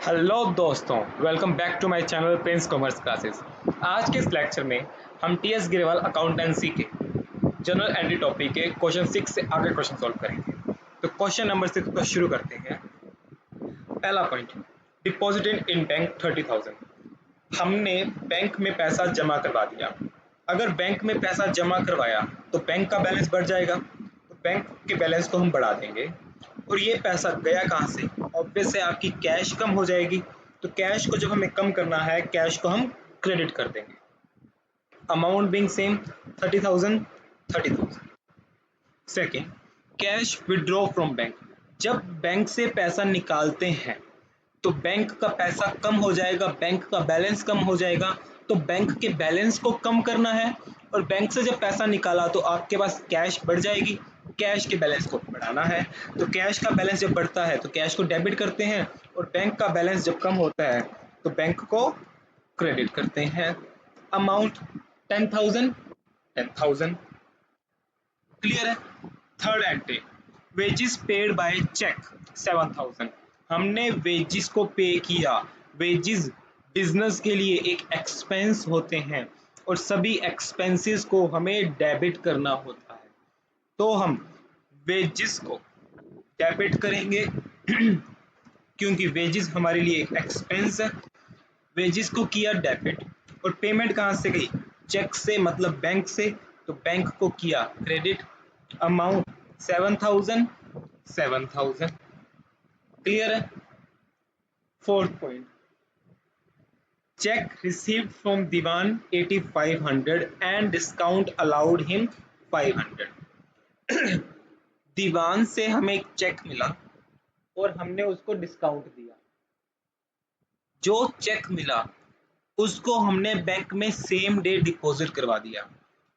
Hello दोस्तों, welcome back to my channel prince commerce classes. आज के इस लेक्चर में हम टीएस गिरेवाल अकाउंटेंसी के जनरल एंट्री टॉपिक के क्वेश्चन 6 से आगे क्वेश्चन सॉल्व करेंगे। तो क्वेश्चन नंबर 6 को शुरू करते हैं। पहला पॉइंट, डिपॉजिट इन बैंक 30,000। हमने बैंक में पैसा जमा करवा दिया। अगर बैंक में पैसा जमा करवाया तो बैंक का बैलेंस बढ़ जाएगा, तो बैंक के बैलेंस को हम बढ़ा देंगे। और ये पैसा गया कहाँ से? ऑब्वियस है, आपकी कैश कम हो जाएगी। तो कैश को जब हमें कम करना है, कैश को हम क्रेडिट कर देंगे। Amount being same 30,000 30,000। Second, cash withdraw from bank. जब बैंक से पैसा निकालते हैं तो बैंक का पैसा कम हो जाएगा, बैंक का बैलेंस कम हो जाएगा। तो बैंक के बैलेंस को कम करना है, और बैंक से जब पैसा निकाला तो आपके पास कैश बढ़ जाएगी, कैश के बैलेंस को बढ़ाना है। तो कैश का बैलेंस जब बढ़ता है तो कैश को डेबिट करते हैं, और बैंक का बैलेंस जब कम होता है तो बैंक को क्रेडिट करते हैं। अमाउंट 10,000 10,000। क्लियर है? Third entry, wages paid by cheque 7,000। हमने वेजिस को पे किया। वेजिस बिजनेस के लिए एक एक्सपेंस होते हैं, और सभी एक्सपेंसेस को हमें डेबिट करना होता है। तो हम वेजिस को डेबिट करेंगे क्योंकि वेजिस हमारे लिए एक एक्सपेंस है। वेजिस को किया डेबिट, और पेमेंट कहाँ से गई? चेक से, मतलब बैंक से। तो बैंक को किया क्रेडिट। अमाउंट 7,000 7,000। क्लियर है? Fourth point, cheque received from Diwan 8,500 and discount allowed him 500। Diwan से हमें एक चेक मिला और हमने उसको डिस्काउंट दिया। जो चेक मिला उसको हमने बैंक में सेम डे डिपॉजिट करवा दिया।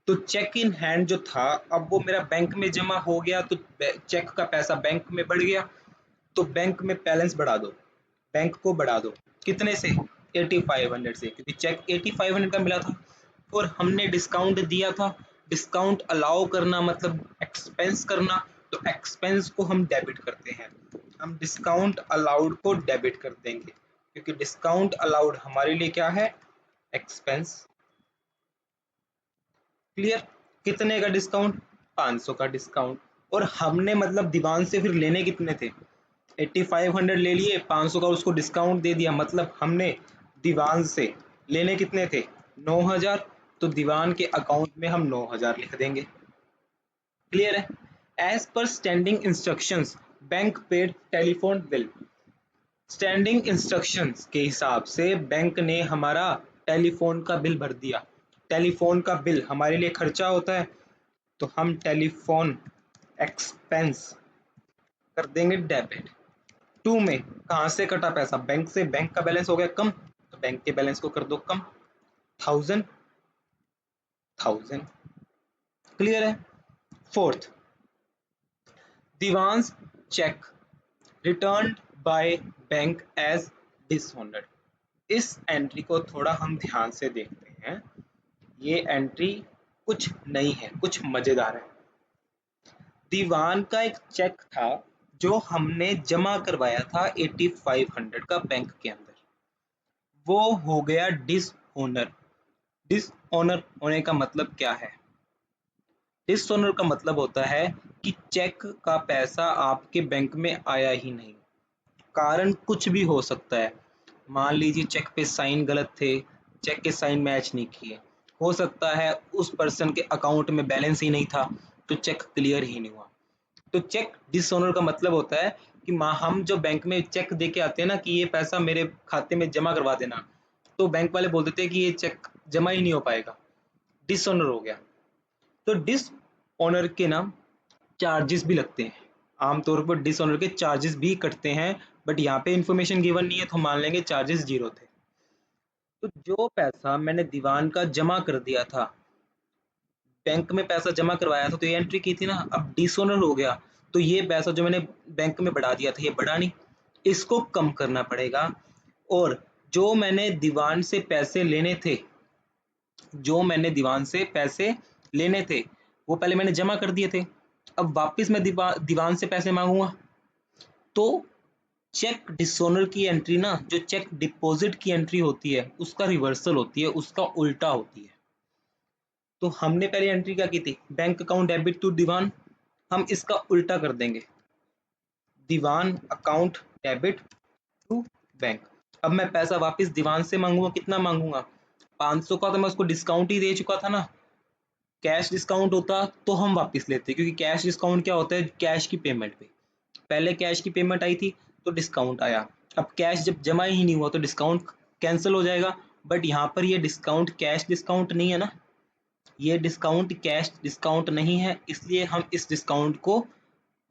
तो चेक इन हैंड जो था, अब वो मेरा बैंक में जमा हो गया, तो चेक का पैसा बैंक में बढ़ गया। तो बैंक में बैलेंस बढ़ा दो, बैंक को बढ़ा दो। कितने से? 8,500 से, क्योंकि चेक 8,500 का मिला था और हमने डिस्काउंट दिया था। डिस्काउंट अलाउ करना मतलब एक्सपेंस करना, तो एक्सपेंस को हम डेबिट करते हैं। हम डिस्काउंट अलाउड को डेबिट कर देंगे, क्योंकि डिस्काउंट अलाउड हमारे लिए क्या है? एक्सपेंस। क्लियर? कितने का डिस्काउंट? 500 का डिस्काउंट। और हमने मतलब दीवान से फिर लेने कितने थे? 8,500 ले लिए, 500 का उसको डिस्काउंट दे दिया, मतलब हमने दीवान से लेने कितने थे? 9,000। तो दीवान के अकाउंट में हम 9,000 लिख देंगे। क्लियर है? एज पर standing instructions bank paid telephone bill. Standing instructions के हिसाब से बैंक ने हमारा टेलीफोन का बिल भर दिया। टेलीफोन का बिल हमारे लिए खर्चा होता है, तो हम टेलीफोन एक्सपेंस कर देंगे डेबिट। 2 में कहाँ से कटा पैसा? बैंक से। बैंक का बैलेंस हो गया कम, तो बैंक के बैलेंस को कर दो कम। 1,000 1,000। क्लियर है? Fourth, Diwan's cheque return by bank as dishonoured. इस एंट्री को थोड़ा हम ध्यान से देखते हैं। ये एंट्री कुछ नई है, कुछ मजेदार है। दीवान का एक चेक था जो हमने जमा करवाया था 8,500 का बैंक के अंदर, वो हो गया डिसऑनर। डिसऑनर होने का मतलब क्या है? डिसऑनर का मतलब होता है कि चेक का पैसा आपके बैंक में आया ही नहीं। कारण कुछ भी हो सकता है। मान लीजिए चेक पे साइन गलत थे, चेक के साइन मैच नहीं किए। हो सकता है उस पर्सन के अकाउंट में बैलेंस ही नहीं था, तो चेक क्लियर ही नहीं हुआ। तो चेक डिसऑनर का मतलब होता है कि हम जो बैंक में चेक दे के आते हैं ना कि ये पैसा मेरे खाते में जमा करवा देना, तो बैंक वाले बोल देते हैं कि ये चेक जमा ही नहीं हो पाएगा, डिसऑनर हो गया। तो डिसऑनर के नाम चार्जेस भी लगते हैं। आमतौर पर डिसऑनर के चार्जेस भी कटते हैं, बट यहाँ पे इंफॉर्मेशन गिवन नहीं है तो मान लेंगे चार्जेस 0 थे। तो जो पैसा मैंने दीवान का जमा कर दिया था, बैंक में पैसा जमा करवाया था, तो ये एंट्री की थी ना, अब डिसऑनर हो गया, तो ये पैसा जो मैंने बैंक में बढ़ा दिया था ये बढ़ा नहीं, इसको कम करना पड़ेगा। और जो मैंने दीवान से पैसे लेने थे, जो मैंने दीवान से पैसे लेने थे वो पहले मैंने जमा कर दिए थे। अब वापस मैं दीवान से पैसे मांगूंगा तो चेक डिसऑनर की एंट्री ना, जो चेक डिपॉजिट की एंट्री होती है उसका रिवर्सल होती है, उसका उल्टा होती है। तो हमने पहले एंट्री क्या की थी, बैंक अकाउंट डेबिट टू दीवान, हम इसका उल्टा कर देंगे, दीवान अकाउंट डेबिट टू बैंक। अब मैं पैसा वापस दीवान से मांगूंगा, कितना मांगूंगा, 500 का, तो मैं उसको डिस्काउंट ही दे चुका था ना। कैश डिस्काउंट होता तो हम वापस लेते, क्योंकि कैश डिस्काउंट क्या होता है, कैश की पेमेंट पे, पहले कैश की पेमेंट आई थी तो डिस्काउंट आया, अब कैश जब जमा ही नहीं हुआ तो डिस्काउंट कैंसिल हो जाएगा। बट यहाँ पर ये डिस्काउंट कैश डिस्काउंट नहीं है ना, ये डिस्काउंट कैश डिस्काउंट नहीं है, इसलिए हम इस डिस्काउंट को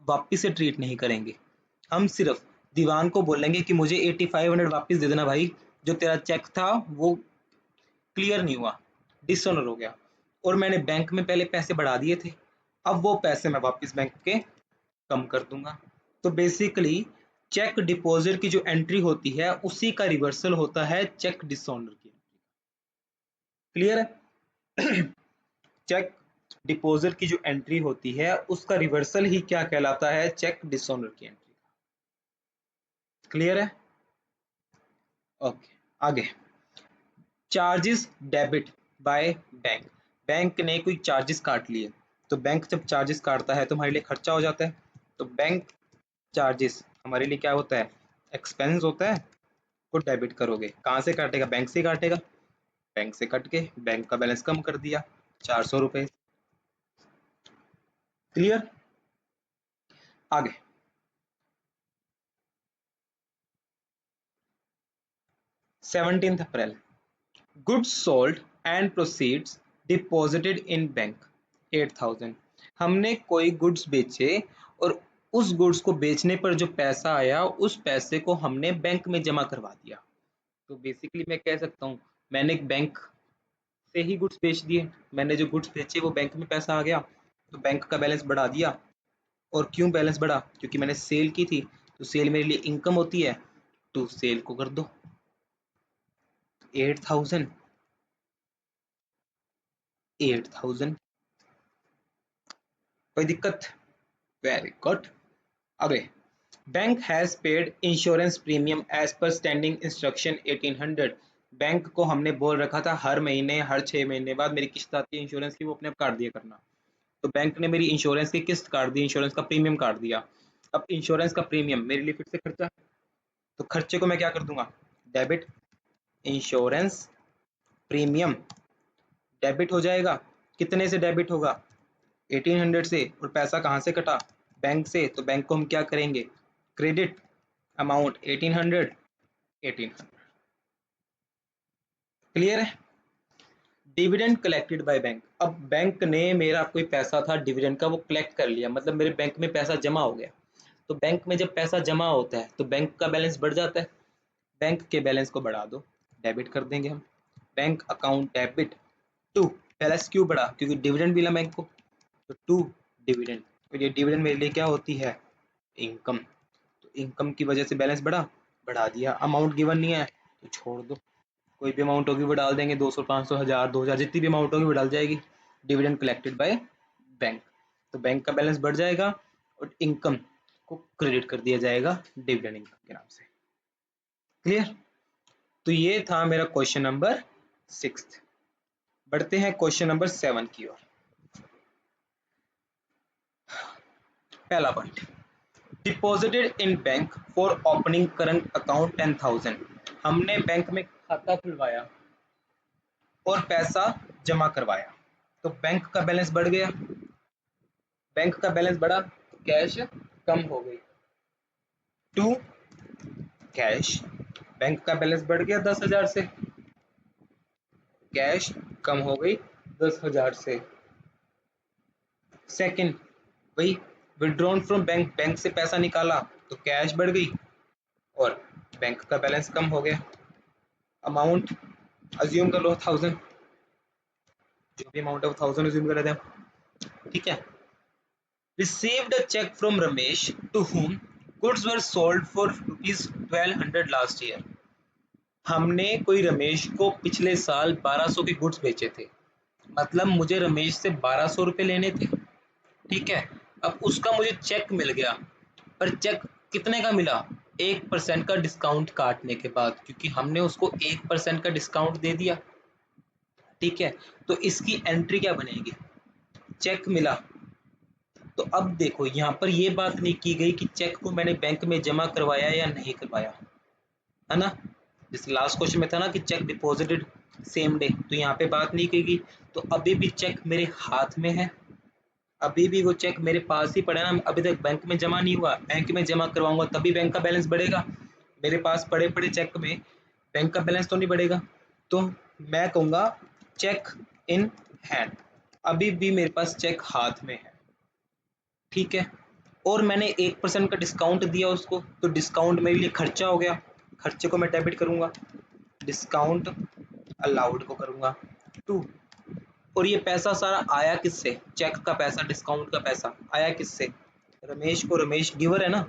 वापस से ट्रीट नहीं करेंगे। हम सिर्फ दीवान को बोलेंगे कि मुझे 8500 वापस दे देना भाई, जो तेरा चेक था वो क्लियर नहीं हुआ, डिसऑनर हो गया, और मैंने बैंक में पहले पैसे बढ़ा दिए थे, अब वो पैसे मैं वापस बैंक के कम कर दूंगा। तो बेसिकली चेक डिपॉजिट की जो एंट्री होती है उसी का रिवर्सल होता है चेक डिसऑनर की एंट्री। क्लियर है? चेक डिपॉजिट की जो एंट्री होती है उसका रिवर्सल ही क्या कहलाता है, चेक डिसऑनर की एंट्री। क्लियर है? ओके, आगे। Charges debit by bank, bank ने कोई चार्जेस काट लिए, तो बैंक जब चार्जेस काटता है तो हमारे लिए खर्चा हो जाता है, तो बैंक चार्जेस हमारे लिए क्या होता है, एक्सपेंस होता है, को डेबिट करोगे, कहाँ से काटेगा, बैंक से काटेगा, बैंक से कट के बैंक का बैलेंस कम कर दिया, 400 रुपये। क्लियर? आगे, 17 April, goods sold and proceeds deposited in bank 8000, हमने कोई गुड्स बेचे और उस गुड्स को बेचने पर जो पैसा आया उस पैसे को हमने बैंक में जमा करवा दिया। तो बेसिकली मैं कह सकता हूँ मैंने एक बैंक से ही गुड्स बेच दिए, मैंने जो गुड्स बेचे वो बैंक में पैसा आ गया, तो बैंक का बैलेंस बढ़ा दिया। और क्यों बैलेंस बढ़ा, क्योंकि मैंने सेल की थी, तो सेल मेरे लिए इनकम होती है, तो सेल को कर दो 8000, 8000, कोई दिक्कत? Very good. अगले, bank has paid insurance premium as पर स्टैंडिंग इंस्ट्रक्शन 1800, बैंक को हमने बोल रखा था हर महीने, हर 6 महीने बाद मेरी किस्त आती है इंश्योरेंस की, वो अपने आप काट दिया करना। तो बैंक ने मेरी इंश्योरेंस की किस्त काट दी, इंश्योरेंस का प्रीमियम काट दिया। अब इंश्योरेंस का प्रीमियम मेरे लिए फिर से खर्चा, तो खर्चे को मैं क्या कर दूंगा, डेबिट, इंश्योरेंस प्रीमियम डेबिट हो जाएगा। कितने से डेबिट होगा, 1800 से, और पैसा कहाँ से कटा, बैंक से, तो बैंक को हम क्या करेंगे, क्रेडिट अमाउंट 1800, 1800। क्लियर है? डिविडेंड कलेक्टेड बाय बैंक, अब बैंक ने मेरा कोई पैसा था डिविडेंड का वो कलेक्ट कर लिया, मतलब मेरे बैंक में पैसा जमा हो गया। तो बैंक में जब पैसा जमा होता है तो बैंक का बैलेंस बढ़ जाता है, बैंक के बैलेंस को बढ़ा दो, डेबिट कर देंगे हम, bank account debit to, balance क्यों बढ़ा, क्योंकि डिविडेंड मिला बैंक को, तो टू डिविडेंड, और ये डिविडेंड मेरे लिए क्या होती है, इनकम, तो इनकम की वजह से बैलेंस बढ़ा, बढ़ा दिया। अमाउंट गिवन नहीं है तो छोड़ दो, कोई भी अमाउंट होगी वो डाल देंगे, 200 500 1000 2000 जितनी भी अमाउंट होगी वो डाल जाएगी, डिविडेंड कलेक्टेड बाय बैंक, तो बैंक का बैलेंस बढ़ जाएगा और इनकम को क्रेडिट कर दिया जाएगा डिविडेंड इनकम के नाम से। क्लियर? तो ये था मेरा क्वेश्चन नंबर 6। बढ़ते हैं क्वेश्चन नंबर 7 की ओर। पहला point, deposited in bank for opening current account 10,000, हमने बैंक में खाता खुलवाया और पैसा जमा करवाया, तो बैंक का बैलेंस बढ़ गया, बैंक का बैलेंस बढ़ा तो कैश कम हो गई, टू कैश, बैंक का बैलेंस बढ़ गया 10,000 से, कैश कम हो गई 10,000 से। सेकंड, वही विड्रॉन फ्रॉम बैंक, बैंक से पैसा निकाला तो कैश बढ़ गई और बैंक का बैलेंस कम हो गया। अमाउंट अज्यूम कर लो 1000, जो भी अमाउंट है वो 1000 अज्यूम कर लेते हैं, ठीक है। Received a check from Ramesh to whom goods were sold for rupees 1200 last year, हमने कोई रमेश को पिछले साल 1200 के गुड्स बेचे थे, मतलब मुझे रमेश से 1200 रुपये लेने थे, ठीक है। अब उसका मुझे चेक मिल गया, पर चेक कितने का मिला, 1% का डिस्काउंट काटने के बाद, क्योंकि हमने उसको 1% का डिस्काउंट दे दिया, ठीक है। तो इसकी एंट्री क्या बनेगी, चेक मिला। तो अब देखो यहाँ पर ये बात नहीं की गई कि चेक को मैंने बैंक में जमा करवाया या नहीं करवाया, है ना। जैसे लास्ट क्वेश्चन में था ना कि चेक डिपॉजिटेड सेम डे, तो यहाँ पे बात नहीं की गई। तो अभी भी चेक मेरे हाथ में है, अभी भी वो चेक मेरे पास ही पड़ा है ना, अभी तक बैंक में जमा नहीं हुआ। बैंक में जमा करवाऊंगा तभी बैंक का बैलेंस बढ़ेगा, मेरे पास पड़े पड़े चेक में बैंक का बैलेंस तो नहीं बढ़ेगा। तो मैं कहूँगा चेक इन हैंड, अभी भी मेरे पास चेक हाथ में है, ठीक है। और मैंने 1% का डिस्काउंट दिया उसको, तो डिस्काउंट मेरे लिए खर्चा हो गया, खर्चे को मैं डेबिट करूंगा, डिस्काउंट अलाउड को करूंगा 2। और ये पैसा सारा आया किससे, चेक का पैसा, डिस्काउंट का पैसा आया किससे, रमेश को। रमेश गिवर है ना,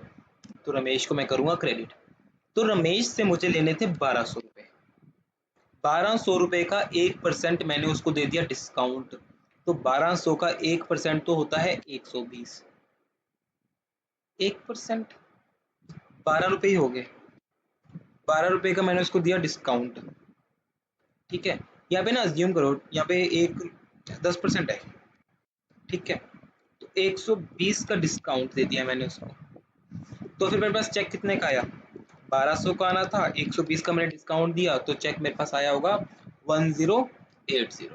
तो रमेश को मैं करूंगा क्रेडिट। तो रमेश से मुझे लेने थे 1200 रुपये, 1200 रुपये का 1% मैंने उसको दे दिया डिस्काउंट, तो 1200 का 1% तो होता है 120, 1% 12 रुपये ही हो गए, 12 रुपये का मैंने उसको दिया डिस्काउंट, ठीक है। यहाँ पे ना अज्यूम करो, यहाँ पे एक 10% है, ठीक है। तो 120 का डिस्काउंट दे दिया मैंने उसको, तो फिर मेरे पास चेक कितने का आया, 1200 का आना था, 120 का मैंने डिस्काउंट दिया, तो चेक मेरे पास आया होगा 1080।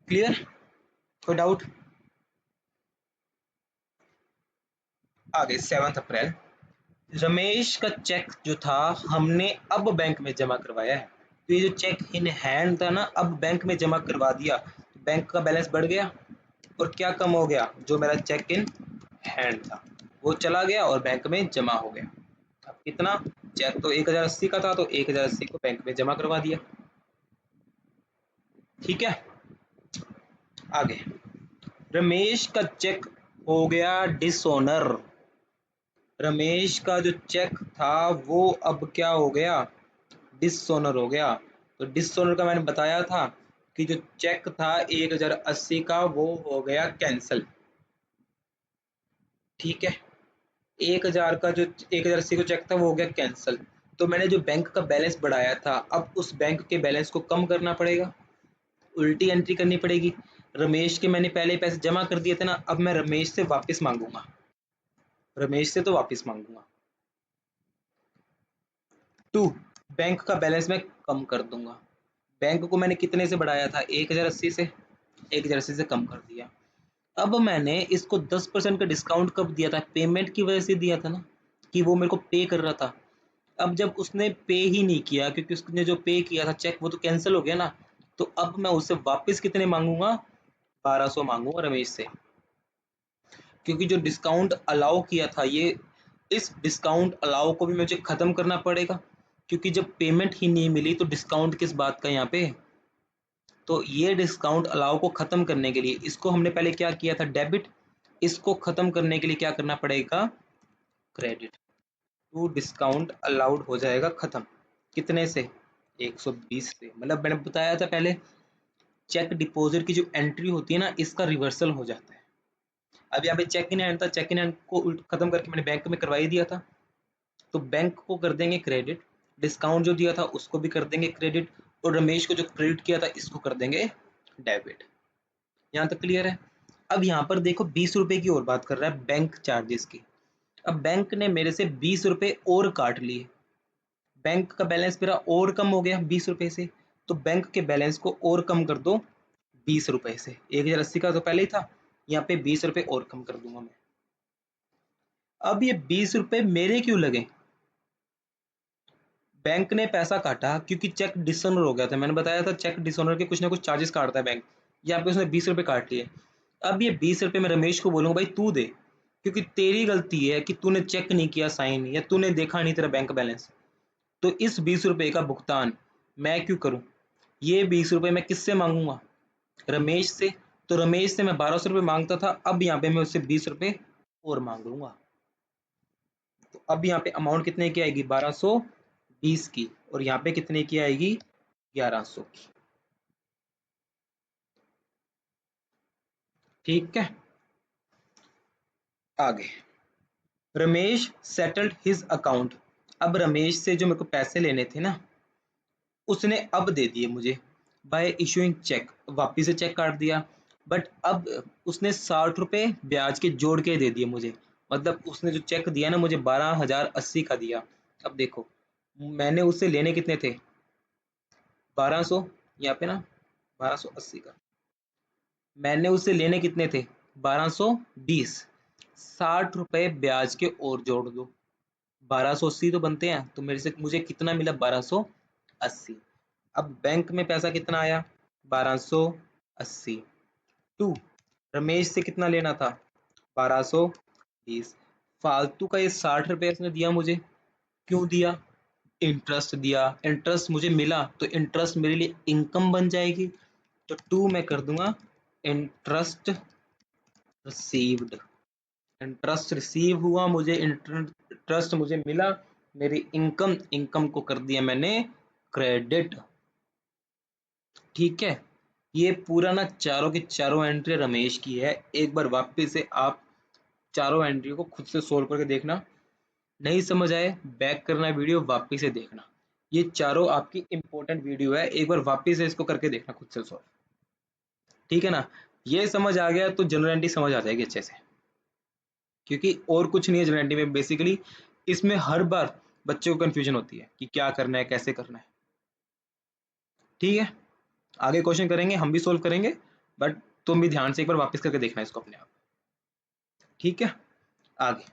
क्लियर, कोई डाउट। आगे 7 अप्रैल, रमेश का चेक जो था हमने अब बैंक में जमा करवाया है, तो ये जो चेक इन हैंड था ना, अब बैंक में जमा करवा दिया, तो बैंक का बैलेंस बढ़ गया। और क्या कम हो गया, जो मेरा चेक इन हैंड था वो चला गया और बैंक में जमा हो गया। अब कितना, चेक तो 1080 का था, तो 1080 को बैंक में जमा करवा दिया, ठीक है। आगे, रमेश का चेक हो गया डिसऑनर, रमेश का जो चेक था वो अब क्या हो गया, डिसऑनर हो गया। तो डिसऑनर का मैंने बताया था कि जो चेक था 1080 का वो हो गया कैंसल, ठीक है। 1000 का जो 1080 का चेक था वो हो गया कैंसल। तो मैंने जो बैंक का बैलेंस बढ़ाया था, अब उस बैंक के बैलेंस को कम करना पड़ेगा, उल्टी एंट्री करनी पड़ेगी। रमेश के मैंने पहले पैसे जमा कर दिए थे ना, अब मैं रमेश से वापस मांगूंगा, रमेश से तो वापस मांगूंगा। 2, बैंक का बैलेंस मैं कम कर दूंगा। बैंक को मैंने कितने से बढ़ाया था, 1080 से, 1080 से कम कर दिया। अब मैंने इसको 10% का डिस्काउंट कब दिया था, पेमेंट की वजह से दिया था ना, कि वो मेरे को पे कर रहा था। अब जब उसने पे ही नहीं किया, क्योंकि उसने जो पे किया था चेक वो तो कैंसिल हो गया ना, तो अब मैं उससे वापस कितने मांगूंगा, 1200 मांगूंगा रमेश से, क्योंकि जो डिस्काउंट अलाउ किया था, ये इस डिस्काउंट अलाउ को भी मुझे खत्म करना पड़ेगा, क्योंकि जब पेमेंट ही नहीं मिली तो डिस्काउंट किस बात का यहाँ पे। तो ये डिस्काउंट अलाउ को खत्म करने के लिए, इसको हमने पहले क्या किया था, डेबिट, इसको खत्म करने के लिए क्या करना पड़ेगा, क्रेडिट। तो डिस्काउंट अलाउड हो जाएगा खत्म, कितने से, 120 से। मतलब मैंने बताया था पहले, चेक डिपॉजिट की जो एंट्री होती है ना, इसका रिवर्सल हो जाता है। अब यहाँ पे चेक इन हैंड था, चेक इन हैंड को खत्म करके मैंने बैंक में करवा ही दिया था, तो बैंक को कर देंगे क्रेडिट, डिस्काउंट जो दिया था उसको भी कर देंगे क्रेडिट, और रमेश को जो क्रेडिट किया था इसको कर देंगे डेबिट। यहाँ तक क्लियर है। अब यहाँ पर देखो 20 रुपए की और बात कर रहा है, बैंक चार्जेस की। अब बैंक ने मेरे से 20 रुपए और काट लिए, बैंक का बैलेंस मेरा और कम हो गया 20 रुपए से, तो बैंक के बैलेंस को और कम कर दो 20 रुपए से, 1080 का तो पहले ही था, यहाँ पे 20 रुपए और कम कर दूंगा मैं। अब ये 20 रुपए मेरे क्यों लगे, बैंक ने पैसा काटा क्योंकि चेक डिसऑनर हो गया था, मैंने बताया था चेक डिसऑनर के कुछ ना कुछ चार्जेस काटता है बैंक, यहाँ पे उसने 20 रुपए काट लिए। अब ये 20 रुपए मैं रमेश को बोलूंगा भाई तू दे, क्योंकि तेरी गलती है कि तूने चेक नहीं किया साइन, या तूने देखा नहीं तेरा बैंक बैलेंस, तो इस 20 रुपए का भुगतान मैं क्यों करूं, ये 20 रुपए मैं किससे मांगूंगा, रमेश से। तो रमेश से मैं 1200 रुपये मांगता था, अब यहाँ पे मैं उससे 20 रुपए और मांग लूंगा, तो अब यहाँ पे अमाउंट कितने की आएगी, 1220 की, और यहाँ पे कितने की आएगी, 1100 की, ठीक है। आगे रमेश सेटल्ड हिज अकाउंट। अब रमेश से जो मेरे को पैसे लेने थे ना, उसने अब दे दिए मुझे बाय इशूइंग चेक, वापिस से चेक काट दिया। बट अब उसने 60 रुपये ब्याज के जोड़ के दे दिए मुझे। मतलब उसने जो चेक दिया ना मुझे 12,080 का दिया। अब देखो मैंने उससे लेने कितने थे, 1200, यहाँ पे ना 1280 का, मैंने उससे लेने कितने थे 1220। 60 रुपये ब्याज के और जोड़ दो, 1280 तो बनते हैं, तो मेरे से मुझे कितना मिला 1280। अब बैंक में पैसा कितना आया 1280 टू रमेश से कितना लेना था 1220। फालतू का ये 60 रुपये इसने दिया मुझे, क्यों दिया, इंटरेस्ट दिया, इंटरेस्ट मुझे मिला तो इंटरेस्ट मेरे लिए इनकम बन जाएगी, तो टू मैं कर दूंगा इंटरेस्ट रिसीव्ड। इंटरेस्ट रिसीव हुआ, मुझे इंटरेस्ट मुझे मिला, मेरी इनकम को कर दिया मैंने क्रेडिट। ठीक है, ये पूरा ना चारों की चारों एंट्री रमेश की है। एक बार वापस से आप चारों एंट्री को खुद से सोल्व करके देखना, नहीं समझ आए बैक करना वीडियो, वापस से देखना। ये चारों आपकी इंपॉर्टेंट वीडियो है, एक बार वापस से इसको करके देखना खुद से सोल्व। ठीक है ना, ये समझ आ गया तो जनरल एंट्री समझ आ जाएगी अच्छे से, क्योंकि और कुछ नहीं है जनरल एंट्री में बेसिकली। इसमें हर बार बच्चे को कंफ्यूजन होती है कि क्या करना है कैसे करना है। ठीक है, आगे क्वेश्चन करेंगे, हम भी सोल्व करेंगे, बट तुम भी ध्यान से एक बार वापस करके देखना इसको अपने आप। ठीक है, आगे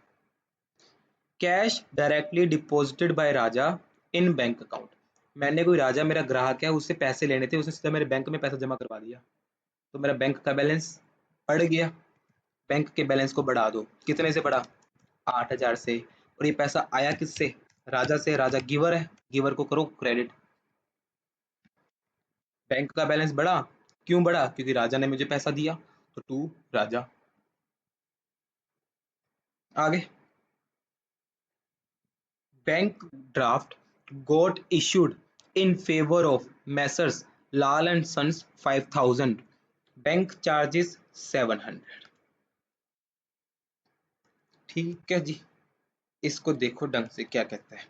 कैश डायरेक्टली डिपॉजिटेड बाय राजा इन बैंक अकाउंट। मैंने कोई राजा मेरा ग्राहक है, उससे पैसे लेने थे, उसने सीधा मेरे बैंक में पैसा जमा करवा दिया, तो मेरा बैंक का बैलेंस बढ़ गया। बैंक के बैलेंस को बढ़ा दो, कितने से बढ़ा 8000 से। और ये पैसा आया किससे, राजा से, राजा गिवर है, गिवर को करो क्रेडिट। बैंक का बैलेंस बढ़ा, क्यों बढ़ा, क्योंकि राजा ने मुझे पैसा दिया, तो टू राजा। आगे bank draft got issued in favour of messrs Lal and sons 5000, bank charges 700। ठीक है जी, इसको देखो ढंग से क्या कहता है।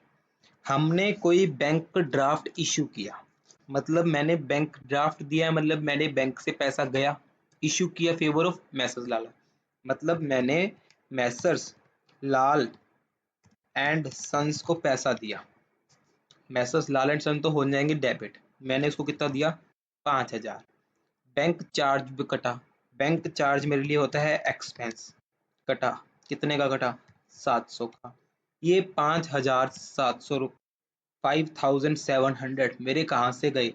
हमने कोई बैंक ड्राफ्ट इशू किया, मतलब मैंने बैंक ड्राफ्ट दिया है, मतलब मैंने बैंक से पैसा गया, इशू किया फेवर ऑफ मैसर्स लाल, मतलब मैंने मैसर्स लाल एंड सन्स को पैसा दिया। मैसर्स लाल एंड सन तो हो जाएंगे डेबिट, मैंने इसको कितना दिया 5000। बैंक चार्ज भी कटा, बैंक चार्ज मेरे लिए होता है एक्सपेंस, कटा, कितने का कटा 700 का। ये 5700, 5700 मेरे कहाँ से गए,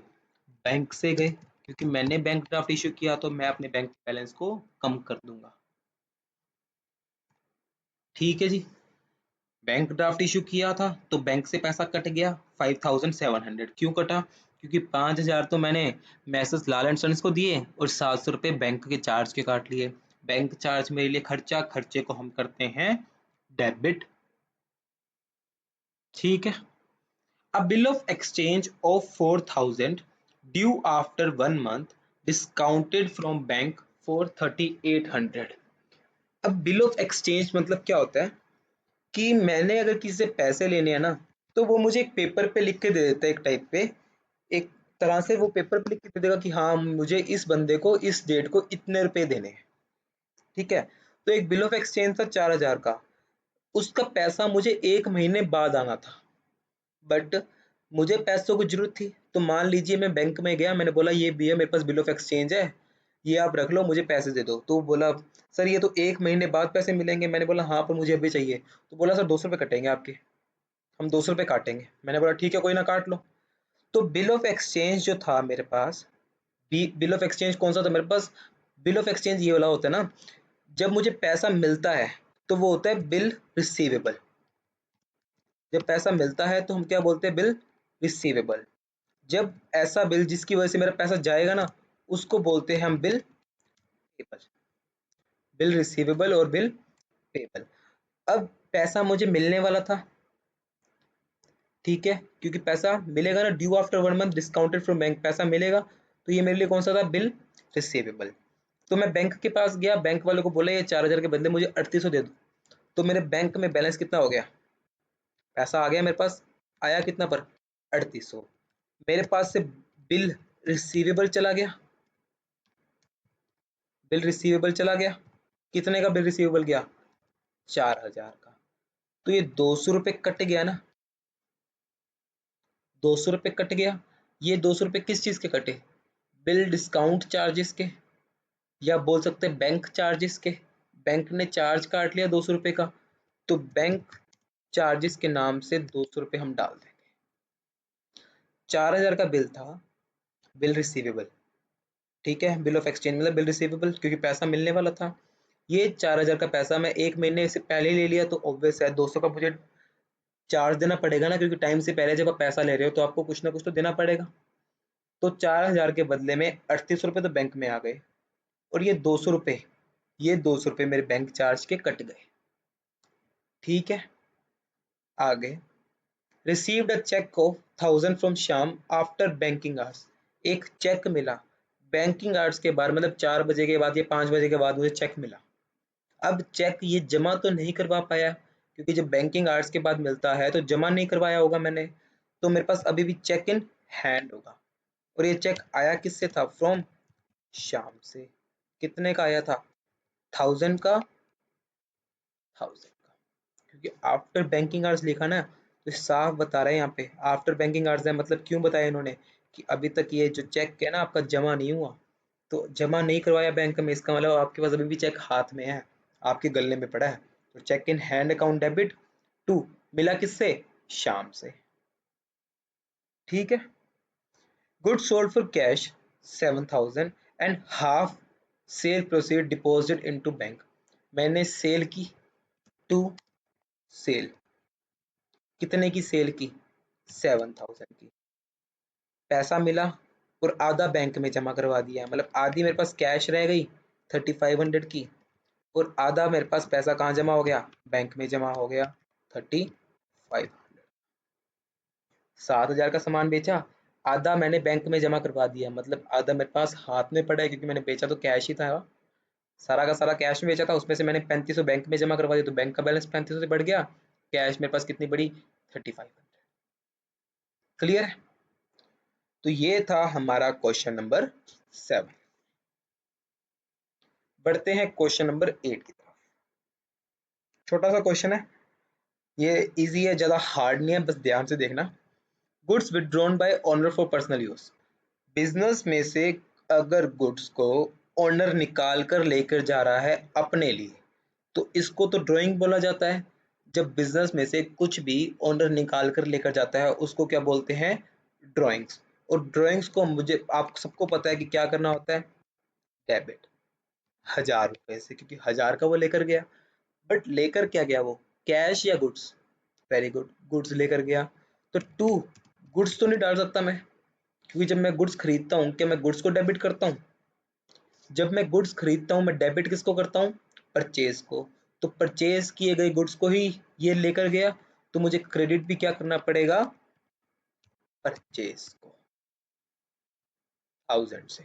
बैंक से गए, क्योंकि मैंने बैंक ड्राफ्ट इशू किया तो मैं अपने बैंक बैलेंस को कम कर दूंगा। ठीक है जी, बैंक ड्राफ्ट इशू किया था तो बैंक से पैसा कट गया 5700, क्यों कटा, क्योंकि 5000 तो मैंने मैसेज लाल एंड सन्स को दिए और 700 रुपये बैंक के चार्ज के काट लिए। बैंक चार्ज मेरे लिए खर्चा, खर्चे को हम करते हैं डेबिट। ठीक है, A bill of exchange of 4000 due after 1 month discounted from bank for 3800। अब बिल ऑफ एक्सचेंज मतलब क्या होता है कि मैंने अगर किसी से पैसे लेने हैं ना, तो वो मुझे एक पेपर पे लिख के दे देता है, एक टाइप पे, एक तरह से वो पेपर पे लिख के दे देगा कि हाँ मुझे इस बंदे को इस डेट को इतने रुपए देने हैं। ठीक है, तो एक बिल ऑफ एक्सचेंज था 4000 का, उसका पैसा मुझे 1 महीने बाद आना था, बट मुझे पैसों की जरूरत थी, तो मान लीजिए मैं बैंक में गया, मैंने बोला ये भैया मेरे पास बिल ऑफ एक्सचेंज है, ये आप रख लो, मुझे पैसे दे दो। तो बोला सर ये तो 1 महीने बाद पैसे मिलेंगे। मैंने बोला हाँ पर मुझे अभी चाहिए। तो बोला सर 200 रुपये कटेंगे आपके, हम 200 रुपये काटेंगे। मैंने बोला ठीक है कोई ना काट लो। तो बिल ऑफ एक्सचेंज जो था मेरे पास, बिल ऑफ एक्सचेंज कौन सा था मेरे पास, बिल ऑफ एक्सचेंज ये वाला होता है ना, जब मुझे पैसा मिलता है तो वो होता है बिल रिसीवेबल। जब पैसा मिलता है तो हम क्या बोलते हैं, बिल रिसीवेबल। जब ऐसा बिल जिसकी वजह से मेरा पैसा जाएगा ना, उसको बोलते हैं हम बिल पेबल। बिल रिसीवेबल और बिल पेबल। अब पैसा मुझे मिलने वाला था, ठीक है, क्योंकि पैसा मिलेगा ना, due after 1 month discounted from bank, पैसा मिलेगा, तो ये मेरे लिए कौन सा था, बिल रिसीवेबल। तो मैं बैंक के पास गया, बैंक वाले को बोला ये 4000 के बदले मुझे 3800 दे दो। तो मेरे बैंक में बैलेंस कितना हो गया, पैसा आ गया मेरे पास, आया कितना पर 3800। मेरे पास से बिल रिसीवेबल चला गया, बिल रिसीवेबल चला गया, कितने का बिल रिसीवेबल गया, 4000 का। तो ये 200 रुपये कट गया ना, 200 रुपये कट गया। ये 200 रुपये किस चीज के कटे, बिल डिस्काउंट चार्जेस के, या बोल सकते हैं बैंक चार्जेस के। बैंक ने चार्ज काट लिया 200 रुपये का, तो बैंक चार्जेस के नाम से 200 रुपये हम डाल देंगे। 4000 का बिल था, बिल रिसीवेबल, ठीक है, बिल ऑफ एक्सचेंज मतलब बिल रिसीवेबल, क्योंकि पैसा मिलने वाला था। ये 4000 का पैसा मैं 1 महीने से पहले ले लिया, तो ऑब्वियस है 200 का मुझे चार्ज देना पड़ेगा ना, क्योंकि टाइम से पहले जब आप पैसा ले रहे हो तो आपको कुछ ना कुछ तो देना पड़ेगा। तो 4000 के बदले में 3800 रुपये तो बैंक में आ गए, और ये 200 रुपये, ये 200 रुपये मेरे बैंक चार्ज के कट गए, ठीक है। आगे, received a cheque of 1000 from Shyam after banking hours. एक चेक मिला बैंकिंग आवर्स के बाद, मतलब 4 बजे के बाद या 5 बजे के बाद मुझे चेक मिला। अब चेक ये जमा तो नहीं करवा पाया, क्योंकि जब बैंकिंग आवर्स के बाद मिलता है तो जमा नहीं करवाया होगा मैंने, तो मेरे पास अभी भी चेक इन हैंड होगा। और ये चेक आया किससे था, फ्रॉम श्याम से। कितने का आया था, 1000 का, 1000 का, क्योंकि आफ्टर बैंकिंग आवर्स लिखा ना, तो साफ बता रहे हैं यहाँ पे आफ्टर बैंकिंग आवर्स है। मतलब क्यों बताया इन्होंने कि अभी तक ये जो चेक है ना आपका जमा नहीं हुआ, तो जमा नहीं करवाया बैंक में, इसका मतलब आपके पास अभी भी चेक हाथ में है, आपके गले में पड़ा है। तो cheque in hand account debit to, मिला किससे, शाम से, ठीक है। Good sold for cash 7000 and half sale proceed deposit into bank. मैंने सेल की, टू सेल, कितने की सेल की, 7000 की, पैसा मिला और आधा बैंक में जमा करवा दिया, मतलब आधी मेरे पास कैश रह गई 3500 की, और आधा मेरे पास पैसा कहाँ जमा हो गया, बैंक में जमा हो गया 3500। 7000 का सामान बेचा, आधा मैंने बैंक में जमा करवा दिया, मतलब आधा मेरे पास हाथ में पड़ा है, क्योंकि मैंने बेचा तो कैश ही था, सारा का सारा कैश में बेचा था। उसमें से मैंने 3500 बैंक में जमा करवा दिया, तो बैंक का बैलेंस 3500 से बढ़ गया, कैश मेरे पास कितनी बड़ी, 3500। क्लियर है। तो ये था हमारा क्वेश्चन नंबर 7। बढ़ते हैं क्वेश्चन नंबर 8 की तरफ। छोटा सा क्वेश्चन है, ये इजी है, ज्यादा हार्ड नहीं है, बस ध्यान से देखना। Goods withdrawn bye owner for personal use. Business में से अगर गुड्स को ओनर निकाल कर लेकर जा रहा है अपने लिए, तो इसको तो ड्राइंग बोला जाता है। जब बिजनेस में से कुछ भी ओनर निकाल कर लेकर जाता है उसको क्या बोलते हैं, ड्राइंग्स। और ड्राइंग्स को मुझे आप सबको पता है कि क्या करना होता है, डेबिट, 1000 रुपए से, क्योंकि 1000 का वो लेकर गया। बट लेकर क्या गया वो, कैश या गुड्स, वेरी गुड, गुड्स लेकर गया। तो टू, गुड्स तो नहीं डाल सकता मैं, क्योंकि जब मैं गुड्स खरीदता हूँ क्या मैं गुड्स को डेबिट करता हूँ, जब मैं गुड्स खरीदता हूँ मैं डेबिट किसको करता हूँ, परचेज को। तो परचेज किए गए गुड्स को ही ये लेकर गया, तो मुझे क्रेडिट भी क्या करना पड़ेगा, परचेज को, 1000 से,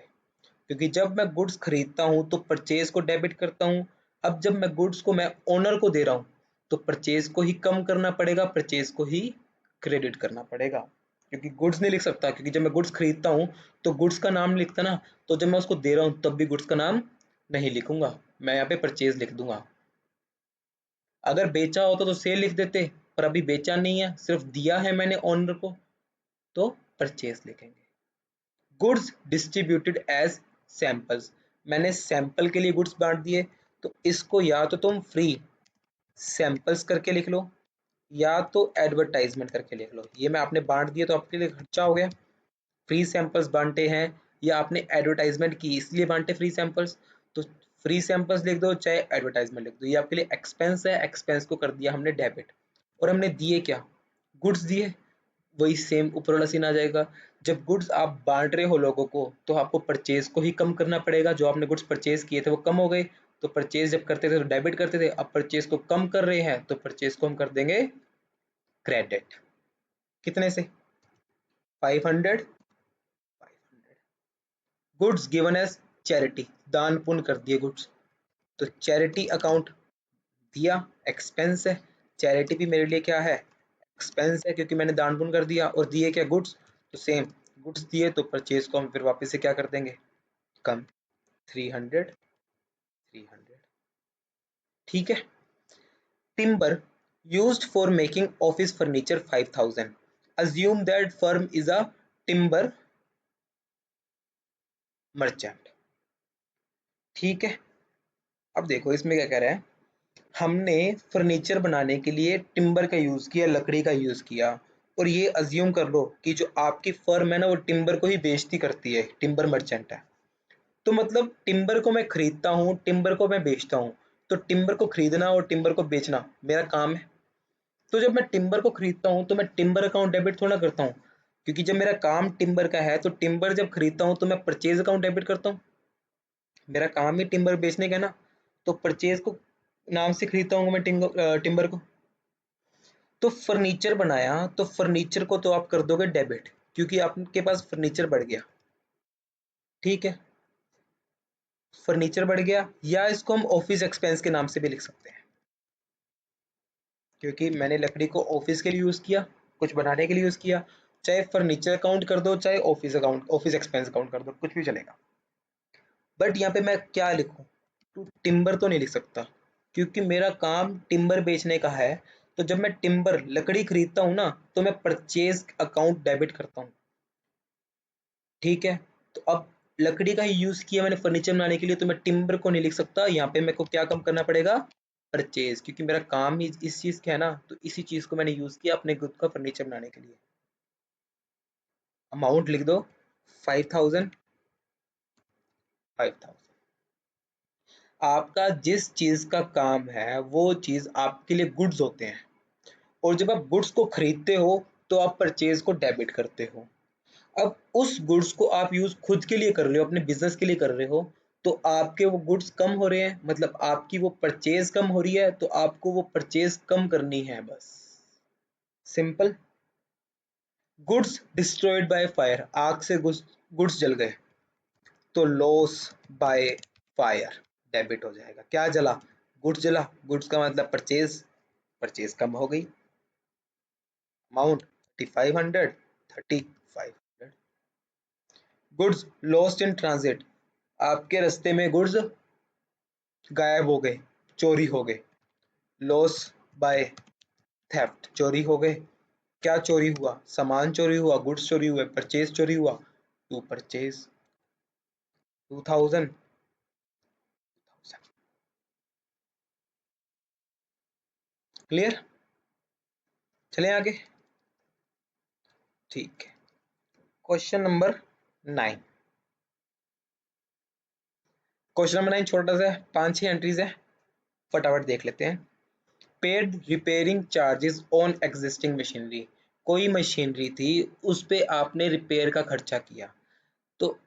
क्योंकि जब मैं गुड्स खरीदता हूँ तो परचेज को डेबिट करता हूँ। अब जब मैं गुड्स को मैं ओनर को दे रहा हूँ तो परचेज को ही कम करना पड़ेगा, परचेज को ही क्रेडिट करना पड़ेगा, क्योंकि गुड्स नहीं लिख सकता, क्योंकि जब मैं गुड्स खरीदता हूँ तो गुड्स का नाम लिखता ना, तो जब मैं उसको दे रहा हूँ तब भी गुड्स का नाम नहीं लिखूंगा, मैं यहाँ पे परचेज लिख दूंगा। अगर बेचा होता तो सेल लिख देते, पर अभी बेचा नहीं है, सिर्फ दिया है मैंने ओनर को, तो परचेज लिखेंगे। गुड्स डिस्ट्रीब्यूटेड एज सैंपल्स, मैंने सैंपल के लिए गुड्स बांट दिए, तो इसको या तो तुम फ्री सैंपल्स करके लिख लो, या तो एडवर्टाइजमेंट करके लिख लो। ये मैं आपने बांट दिए तो आपके लिए खर्चा हो गया, फ्री सैंपल्स बांटे हैं, या आपने एडवर्टाइजमेंट की इसलिए बांटे फ्री सैंपल्स, तो फ्री सैंपल्स लिख दो चाहे एडवर्टाइजमेंट लिख दो, ये आपके लिए एक्सपेंस है, एक्सपेंस को कर दिया हमने डेबिट। और हमने दिए क्या, गुड्स दिए, वही सेम ऊपर वाला सीन आ जाएगा। जब गुड्स आप बांट रहे हो लोगों को तो आपको परचेज को ही कम करना पड़ेगा, जो आपने गुड्स परचेज किए थे वो कम हो गए, तो परचेज जब करते थे तो डेबिट करते थे, अब परचेज को कम कर रहे हैं तो परचेज को हम कर देंगे क्रेडिट। कितने से, 500, 500। गुड्स गिवन एज चैरिटी, दान पुण्य कर दिए गुड्स, तो चैरिटी अकाउंट दिया, एक्सपेंस है। चैरिटी भी मेरे लिए क्या है, एक्सपेंस है, क्योंकि मैंने दान पुण्य कर दिया। और दिए क्या, गुड्स, तो सेम गुड्स दिए तो परचेज को हम फिर वापस से क्या कर देंगे, कम, 300 300। ठीक है। Timber used for making office furniture 5000, assume that firm is a timber merchant। ठीक है। अब देखो इसमें क्या कह रहा है, हमने फर्नीचर बनाने के लिए टिम्बर का यूज किया, लकड़ी का यूज किया, और ये अज्यूम कर लो कि जो आपकी फर्म है ना वो टिम्बर को ही बेचती करती है, टिम्बर मर्चेंट है। तो मतलब टिम्बर को मैं खरीदता हूँ, टिम्बर को मैं बेचता हूँ, तो टिम्बर को खरीदना और टिम्बर को बेचना मेरा काम है। तो जब मैं टिम्बर को खरीदता हूँ तो मैं टिम्बर अकाउंट डेबिट थोड़ा करता हूँ, क्योंकि जब मेरा काम टिम्बर का है तो टिम्बर जब खरीदता हूँ तो मैं परचेज अकाउंट डेबिट करता हूँ। मेरा काम ही टिम्बर बेचने का है ना, तो परचेज को नाम से खरीदता हूँ मैं टिम्बर को। तो फर्नीचर बनाया तो फर्नीचर को तो आप कर दोगे डेबिट, क्योंकि आपके पास फर्नीचर बढ़ गया। ठीक है, फर्नीचर बढ़ गया, या इसको हम ऑफिस एक्सपेंस के नाम से भी लिख सकते हैं, क्योंकि मैंने लकड़ी को ऑफिस के लिए यूज किया, कुछ बनाने के लिए यूज किया। चाहे फर्नीचर अकाउंट कर दो, चाहे office account, office expense account कर दो, कुछ भी चलेगा। बट यहाँ पे मैं क्या लिखूं, तो टिम्बर तो नहीं लिख सकता, क्योंकि मेरा काम टिम्बर बेचने का है। तो जब मैं टिम्बर लकड़ी खरीदता हूँ ना तो मैं परचेज अकाउंट डेबिट करता हूँ। ठीक है, तो अब लकड़ी का ही यूज किया मैंने फर्नीचर बनाने के लिए, तो मैं टिम्बर को नहीं लिख सकता। यहाँ पे मेरे को क्या कम करना पड़ेगा, परचेज, क्योंकि मेरा काम ही इस चीज का है ना, तो इसी चीज को मैंने यूज किया अपने खुद का फर्नीचर बनाने के लिए। अमाउंट लिख दो 5000, 5000। आपका जिस चीज का काम है वो चीज आपके लिए गुड्स होते हैं, और जब आप गुड्स को खरीदते हो तो आप परचेज को डेबिट करते हो। अब उस गुड्स को आप यूज खुद के लिए कर रहे हो, अपने बिजनेस के लिए कर रहे हो, तो आपके वो गुड्स कम हो रहे हैं, मतलब आपकी वो परचेज कम हो रही है, तो आपको वो परचेज कम करनी है, बस simple. Goods destroyed by fire, आग से गुड्स जल गए, तो लॉस बाय फायर डेबिट हो जाएगा। क्या जला, गुड्स जला, गुड्स का मतलब परचेज, परचेज कम हो गई। Amount 3500, 3500। Goods lost in transit, आपके रास्ते में गुड्स गायब हो गए, चोरी हो गए, लॉस बाय थेफ्ट, चोरी हो गए। क्या चोरी हुआ, सामान चोरी हुआ, गुड्स चोरी हुए, परचेज चोरी हुआ, टू परचेज 2000। क्लियर, चलें आगे। ठीक है, क्वेश्चन नंबर 9। क्वेश्चन नंबर 9 छोटा सा है, 5-6 एंट्रीज है, फटाफट देख लेते हैं। Paid repairing charges on existing machinery, कोई मशीनरी थी उस पे आपने रिपेयर का खर्चा किया। तो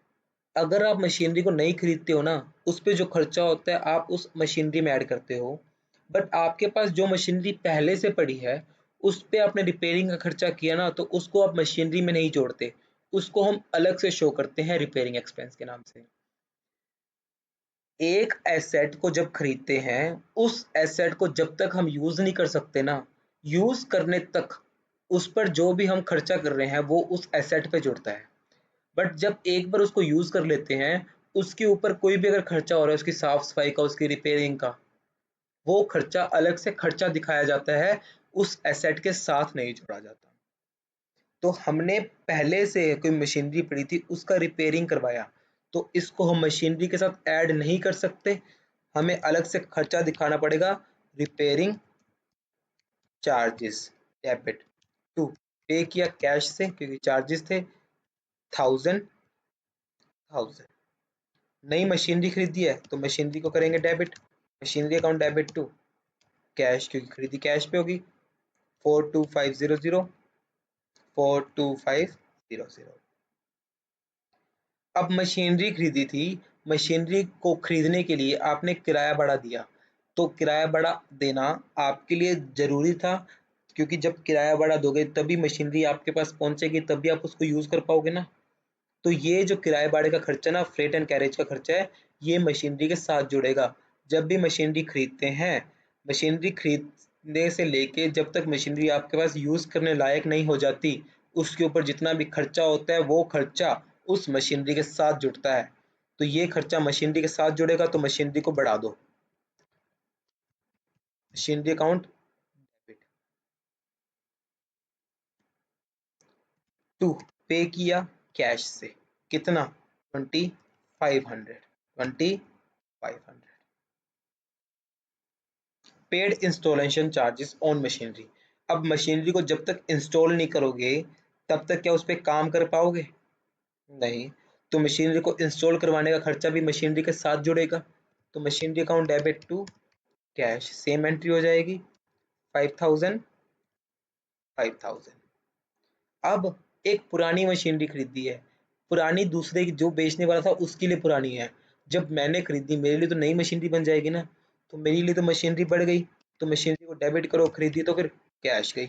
अगर आप मशीनरी को नहीं खरीदते हो ना, उस पे जो खर्चा होता है आप उस मशीनरी में ऐड करते हो। बट आपके पास जो मशीनरी पहले से पड़ी है उस पे आपने रिपेयरिंग का खर्चा किया ना, तो उसको आप मशीनरी में नहीं जोड़ते, उसको हम अलग से शो करते हैं रिपेयरिंग एक्सपेंस के नाम से। एक एसेट को जब खरीदते हैं, उस एसेट को जब तक हम यूज नहीं कर सकते ना, यूज करने तक उस पर जो भी हम खर्चा कर रहे हैं वो उस एसेट पे जुड़ता है। बट जब एक बार उसको यूज कर लेते हैं, उसके ऊपर कोई भी अगर खर्चा हो रहा है, उसकी साफ सफाई का, उसकी रिपेयरिंग का, वो खर्चा अलग से खर्चा दिखाया जाता है, उस एसेट के साथ नहीं जोड़ा जाता। तो हमने पहले से कोई मशीनरी पड़ी थी उसका रिपेयरिंग करवाया, तो इसको हम मशीनरी के साथ ऐड नहीं कर सकते, हमें अलग से खर्चा दिखाना पड़ेगा, रिपेयरिंग चार्जेस डेबिट टू। पे किया कैश से क्योंकि चार्जेस थे, 1000, 1000। नई मशीनरी खरीदी है तो मशीनरी को करेंगे debit, machinery account debit to cash, क्योंकि खरीदी कैश पे होगी, 42500, 42500। अब मशीनरी खरीदी थी, मशीनरी को खरीदने के लिए आपने किराया बढ़ा दिया, तो किराया बढ़ा देना आपके लिए ज़रूरी था, क्योंकि जब किराया बढ़ा दोगे तभी मशीनरी आपके पास पहुंचेगी, तभी आप उसको यूज़ कर पाओगे ना। तो ये जो किराए भाड़े का खर्चा ना, फ्रेट एंड कैरेज का खर्चा है, ये मशीनरी के साथ जुड़ेगा। जब भी मशीनरी खरीदते हैं मशीनरी खरीदने से लेके जब तक मशीनरी आपके पास यूज़ करने लायक नहीं हो जाती, उसके ऊपर जितना भी खर्चा होता है वो खर्चा उस मशीनरी के साथ जुड़ता है। तो ये खर्चा मशीनरी के साथ जुड़ेगा तो मशीनरी को बढ़ा दो। Machinery account debit. 2 पे किया कैश से, कितना? 2500। 2500 paid installation charges on machinery. अब मशीनरी को जब तक इंस्टॉल नहीं करोगे तब तक क्या उस पर काम कर पाओगे? नहीं। तो मशीनरी को इंस्टॉल करवाने का खर्चा भी मशीनरी के साथ जुड़ेगा। तो machinery account debit to cash, same entry हो जाएगी 5000 5000। अब एक पुरानी मशीनरी खरीदी है, पुरानी दूसरे की जो बेचने वाला था उसके लिए पुरानी है, जब मैंने खरीदी मेरे लिए तो नई मशीनरी बन जाएगी ना, तो मेरे लिए तो मशीनरी बढ़ गई। तो मशीनरी को डेबिट करो, खरीदी तो फिर कैश गई।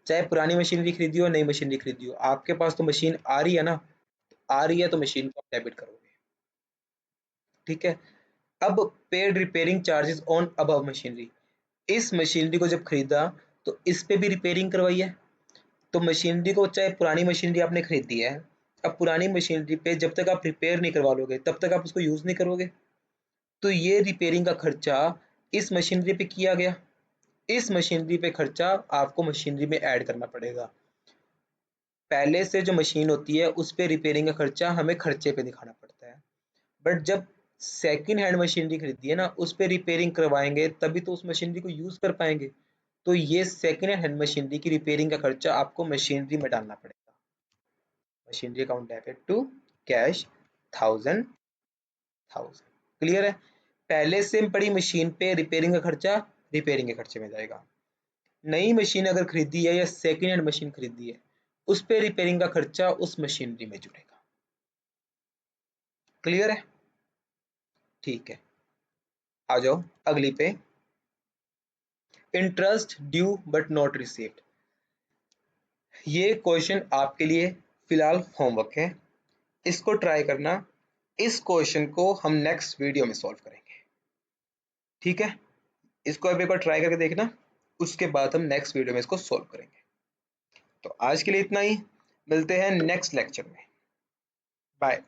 चाहे पुरानी मशीनरी खरीदी हो नई मशीनरी खरीदी हो, आपके पास तो मशीन आ रही है ना, आ रही है तो मशीन को डेबिट करोगे। ठीक है। अब paid repairing charges on above machinery. इस मशीनरी को जब खरीदा तो इस पे भी रिपेयरिंग करवाई है। तो मशीनरी को, चाहे पुरानी मशीनरी आपने खरीदी है, अब पुरानी मशीनरी पे जब तक आप रिपेयर नहीं करवा लोगे तब तक आप उसको यूज नहीं करोगे। तो ये रिपेयरिंग का खर्चा इस मशीनरी पे किया गया। इस मशीनरी पे खर्चा आपको मशीनरी में ऐड करना पड़ेगा। पहले से जो मशीन होती है उस पे रिपेयरिंग का खर्चा हमें खर्चे पे दिखाना पड़ता है, बट जब सेकंड हैंड मशीनरी खरीदी है ना उस पे रिपेयरिंग करवाएंगे तभी तो उस मशीनरी को यूज कर पाएंगे। तो ये सेकंड हैंड मशीनरी की रिपेयरिंग का खर्चा आपको मशीनरी में डालना पड़ेगा। Machinery account debit to cash 1000। Clear है? पहले से पड़ी मशीन पे रिपेयरिंग का खर्चा रिपेयरिंग के खर्चे में जाएगा। नई मशीन अगर खरीदी है या सेकंड हैंड मशीन खरीदी है उस पे रिपेयरिंग का खर्चा उस मशीनरी में जुड़ेगा। क्लियर है? ठीक है, आ जाओ अगली पे। Interest due but not received. ये क्वेश्चन आपके लिए फिलहाल होमवर्क है, इसको ट्राई करना। इस क्वेश्चन को हम नेक्स्ट वीडियो में सॉल्व करेंगे। ठीक है, इसको अब एक बार ट्राई करके देखना, उसके बाद हम नेक्स्ट वीडियो में इसको सॉल्व करेंगे। तो आज के लिए इतना ही, मिलते हैं नेक्स्ट लेक्चर में। बाय।